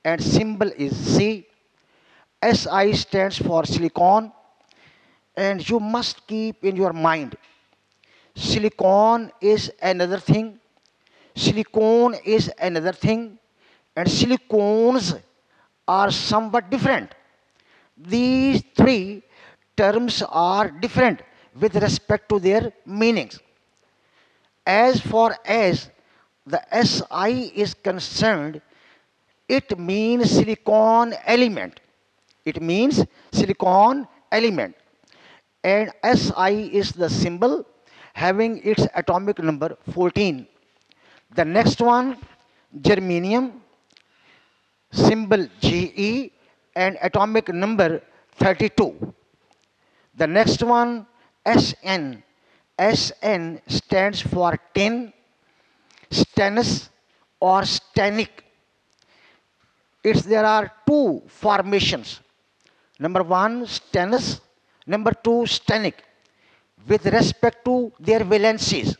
and symbol is C. SI stands for silicon, and you must keep in your mind silicon is another thing, silicone is another thing, and silicones are somewhat different. These three terms are different with respect to their meanings. As far as the SI is concerned, it means silicon element. It means silicon element. And Si is the symbol having its atomic number 14. The next one, germanium, symbol Ge and atomic number 32. The next one, Sn. Sn stands for tin, stannous or stannic. There are two formations. Number one, stannous. Number two, stannic. With respect to their valencies,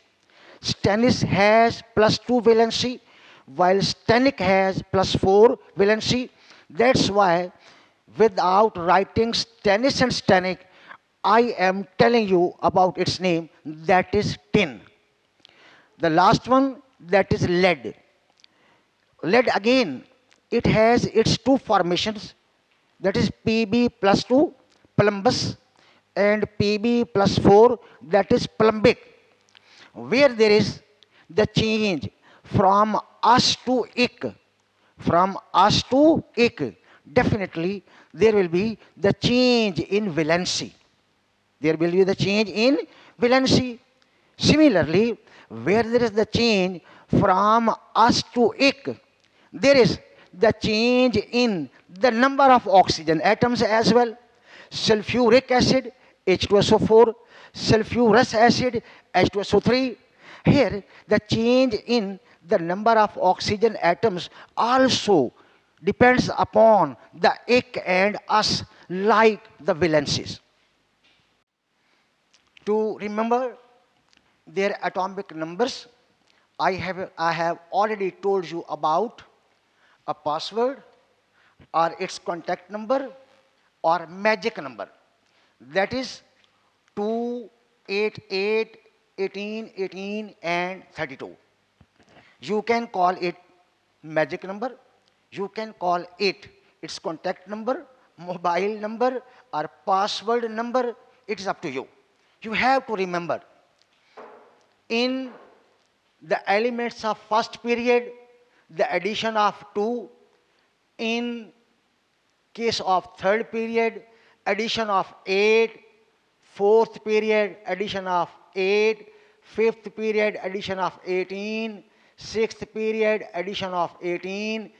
stannous has +2 valency, while stannic has +4 valency. That's why, without writing stannous and stannic, I am telling you about its name, that is tin. The last one, that is lead. Lead again, it has its two formations, that is Pb plus 2, plumbous, and Pb plus 4, that is plumbic. Where there is the change from us to ik, from us to ik, definitely there will be the change in valency. There will be the change in valency. Similarly, where there is the change from us to ik, there is the change in the number of oxygen atoms as well. Sulfuric acid, H2SO4, sulfurous acid, H2SO3. Here, the change in the number of oxygen atoms also depends upon the ik and us, like the valencies. To remember their atomic numbers, I have already told you about a password or its contact number or magic number. That is 2, 8, 8, 18, 18, and 32. You can call it magic number. You can call it its contact number, mobile number, or password number. It is up to you. You have to remember, in the elements of first period, the addition of 2. In case of third period, addition of 8. Fourth period, addition of 8. Fifth period, addition of 18. Sixth period, addition of 18.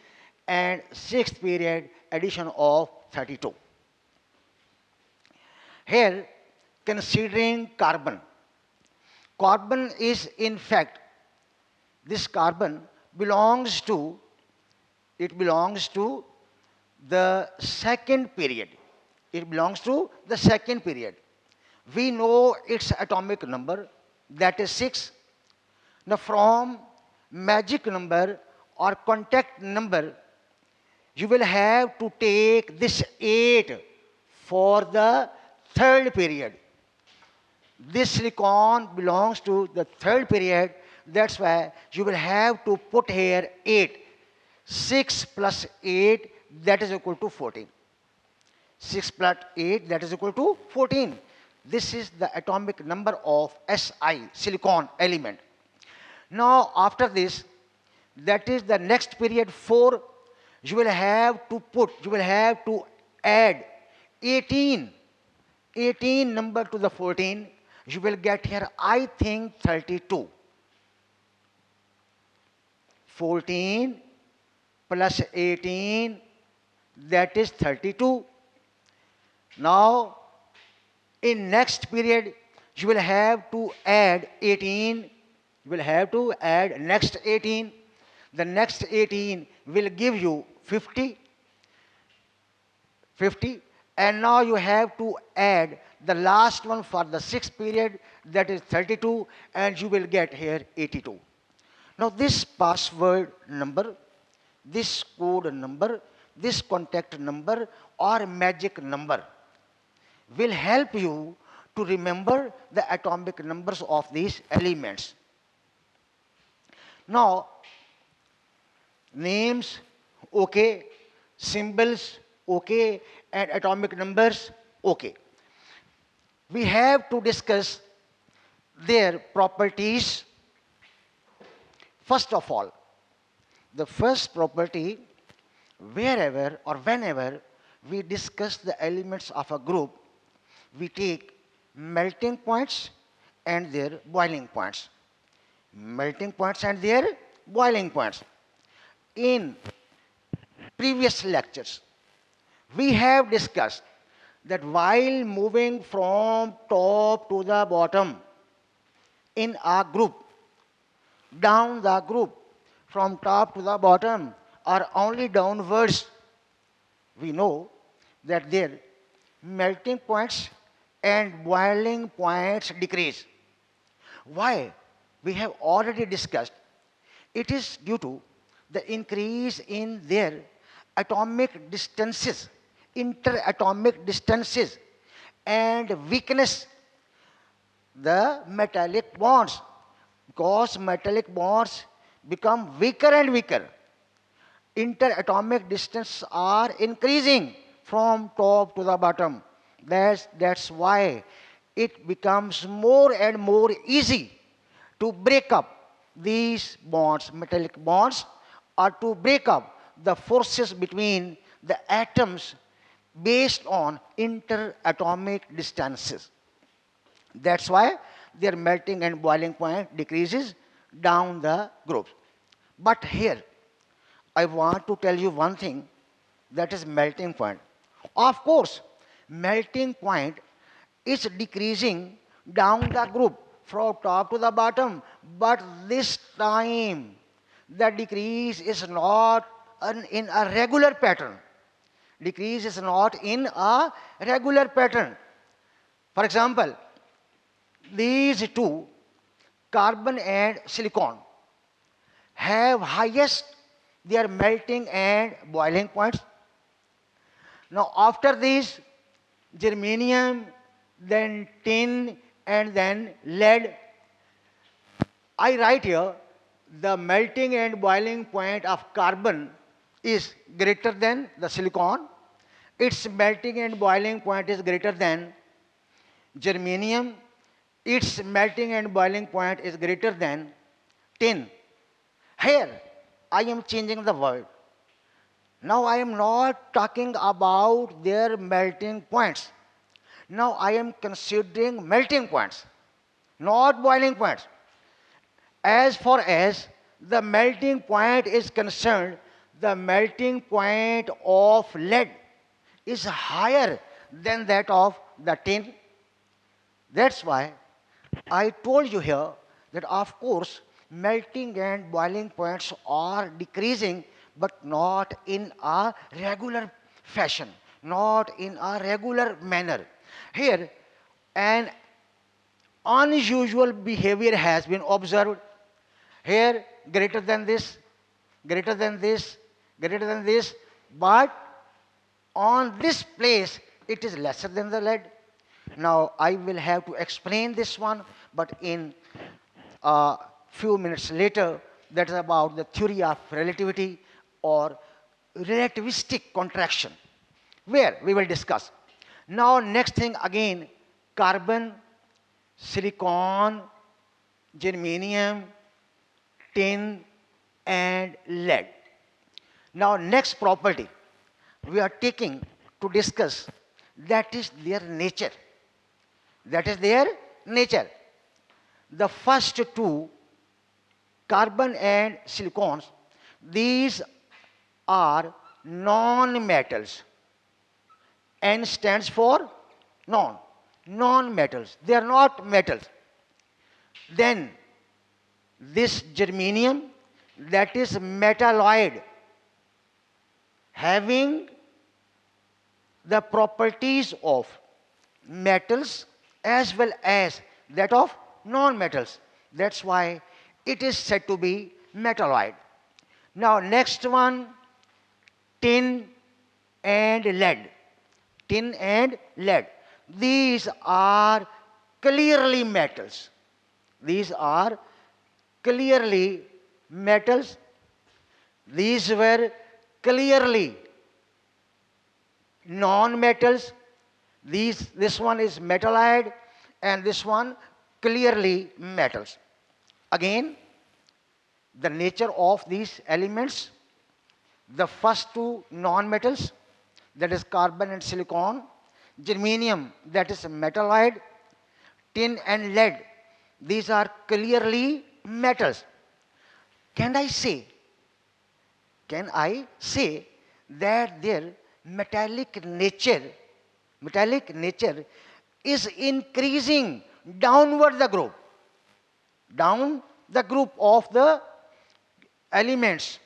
And sixth period, addition of 32. Here, considering carbon. Carbon is, in fact, this carbon belongs to, it belongs to the second period. It belongs to the second period. We know its atomic number, that is 6. Now from magic number or contact number, you will have to take this 8 for the third period. This silicon belongs to the third period. That's why you will have to put here 8. 6 plus 8, that is equal to 14. 6 plus 8, that is equal to 14. This is the atomic number of Si, silicon element. Now after this, that is the next period 4, you will have to add 18. 18 number to the 14, you will get here, I think, 32. 14 plus 18, that is 32. Now, in next period, you will have to add 18. You will have to add next 18. The next 18 will give you 50. 50. And now you have to add the last one for the sixth period, that is 32, and you will get here 82. Now this password number, this code number, this contact number or magic number will help you to remember the atomic numbers of these elements. Now, names, okay, symbols, okay, and atomic numbers, okay. We have to discuss their properties. First of all, the first property, wherever or whenever we discuss the elements of a group, we take melting points and their boiling points. Melting points and their boiling points. In previous lectures, we have discussed that while moving from top to the bottom in a group, down the group, from top to the bottom or only downwards, we know that their melting points and boiling points decrease. Why? We have already discussed. It is due to the increase in their atomic distances, interatomic distances, and weakness the metallic bonds, because metallic bonds become weaker and weaker. Interatomic distances are increasing from top to the bottom. That's why it becomes more and more easy to break up these bonds, metallic bonds, or to break up the forces between the atoms based on interatomic distances. That's why their melting and boiling point decreases down the groups. But here, I want to tell you one thing, that is melting point. Of course, melting point is decreasing down the group from top to the bottom, but this time the decrease is not in a regular pattern. Decrease is not in a regular pattern. For example, these two, carbon and silicon, have highest their melting and boiling points. Now after these, germanium, then tin, and then lead. I write here the melting and boiling point of carbon is greater than the silicon. Its melting and boiling point is greater than germanium. Its melting and boiling point is greater than tin. Here, I am changing the word. Now I am not talking about their melting points. Now I am considering melting points, not boiling points. As far as the melting point is concerned, the melting point of lead is higher than that of the tin. That's why I told you here that of course melting and boiling points are decreasing, but not in a regular fashion, not in a regular manner. Here, an unusual behavior has been observed. Here, greater than this, greater than this, greater than this, but on this place it is lesser than the lead. Now I will have to explain this one, but in a few minutes later, that is about the theory of relativity or relativistic contraction, where we will discuss. Now next thing again, carbon, silicon, germanium, tin, and lead. Now next property we are taking to discuss, that is their nature. That is their nature. The first two, carbon and silicons, these are non-metals. N stands for non, non-metals. They are not metals. Then this germanium, that is metalloid, having the properties of metals as well as that of non-metals. That's why it is said to be metalloid. Now next one, tin and lead. Tin and lead. These are clearly metals. These are clearly metals. These were clearly non-metals. This one is metalloid and this one clearly metals. Again, the nature of these elements, the first two non-metals, that is carbon and silicon, germanium, that is metalloid, tin and lead, these are clearly metals. Can I say, can I say that their metallic nature is increasing downward the group, down the group of the elements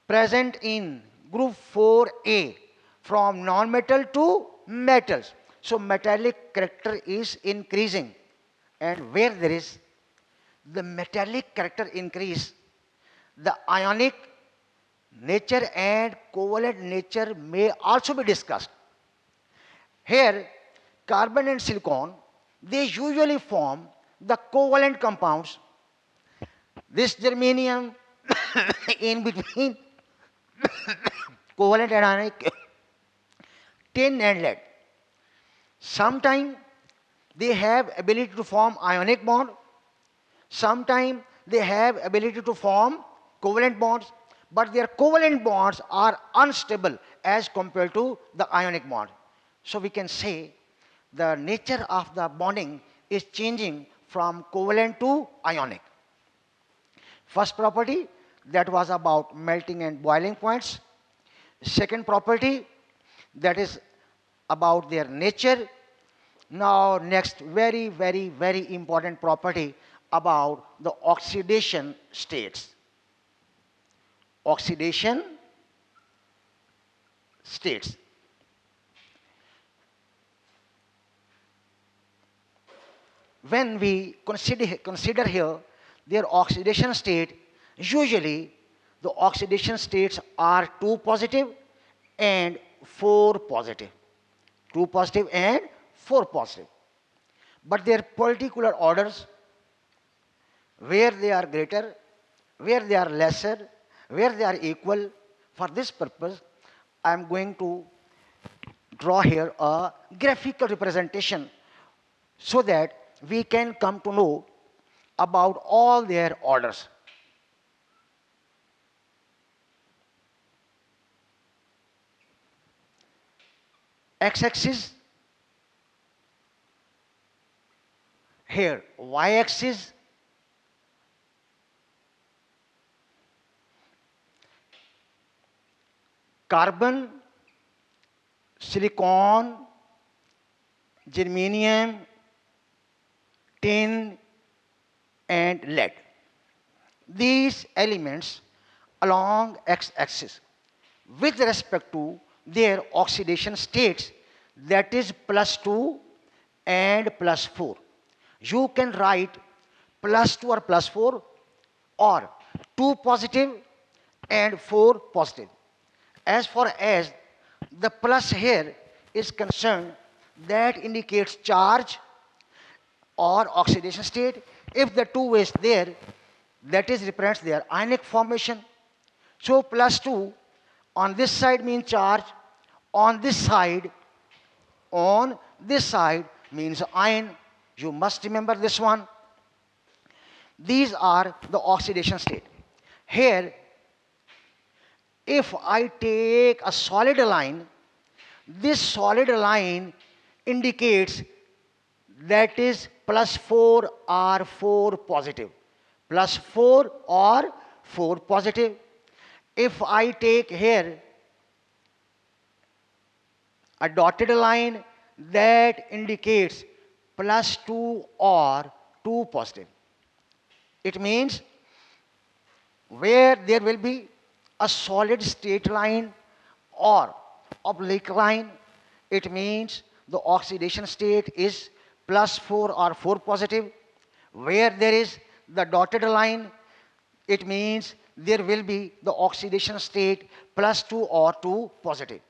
present in group 4A from non-metal to metals. So metallic character is increasing, and where there is the metallic character increase, the ionic nature and covalent nature may also be discussed. Here, carbon and silicon, they usually form the covalent compounds. This germanium in between covalent and ionic, tin and lead. Sometimes they have ability to form ionic bond. Sometimes they have ability to form covalent bonds, but their covalent bonds are unstable as compared to the ionic bond. So we can say the nature of the bonding is changing from covalent to ionic. First property, that was about melting and boiling points. Second property, that is about their nature. Now next, very important property about the oxidation states. Oxidation states. When we consider here their oxidation state, usually the oxidation states are 2 positive and 4 positive. 2 positive and 4 positive. But their particular orders, where they are greater, where they are lesser, where they are equal, for this purpose, I am going to draw here a graphical representation so that we can come to know about all their orders. X-axis, here y-axis, carbon, silicon, germanium, tin and lead. These elements along x-axis with respect to their oxidation states, that is +2 and +4. You can write +2 or +4 or 2 positive and 4 positive. As far as the plus here is concerned, that indicates charge or oxidation state. If the 2 is there, that is represents their ionic formation. So +2 on this side means charge, on this side means ion. You must remember this one. These are the oxidation state. Here, if I take a solid line, this solid line indicates that is +4 or 4 positive. +4 or 4 positive. If I take here a dotted line, that indicates +2 or 2 positive. It means where there will be a solid straight line or oblique line, it means the oxidation state is +4 or 4 positive. Where there is the dotted line, it means there will be the oxidation state plus 2 or 2 positive.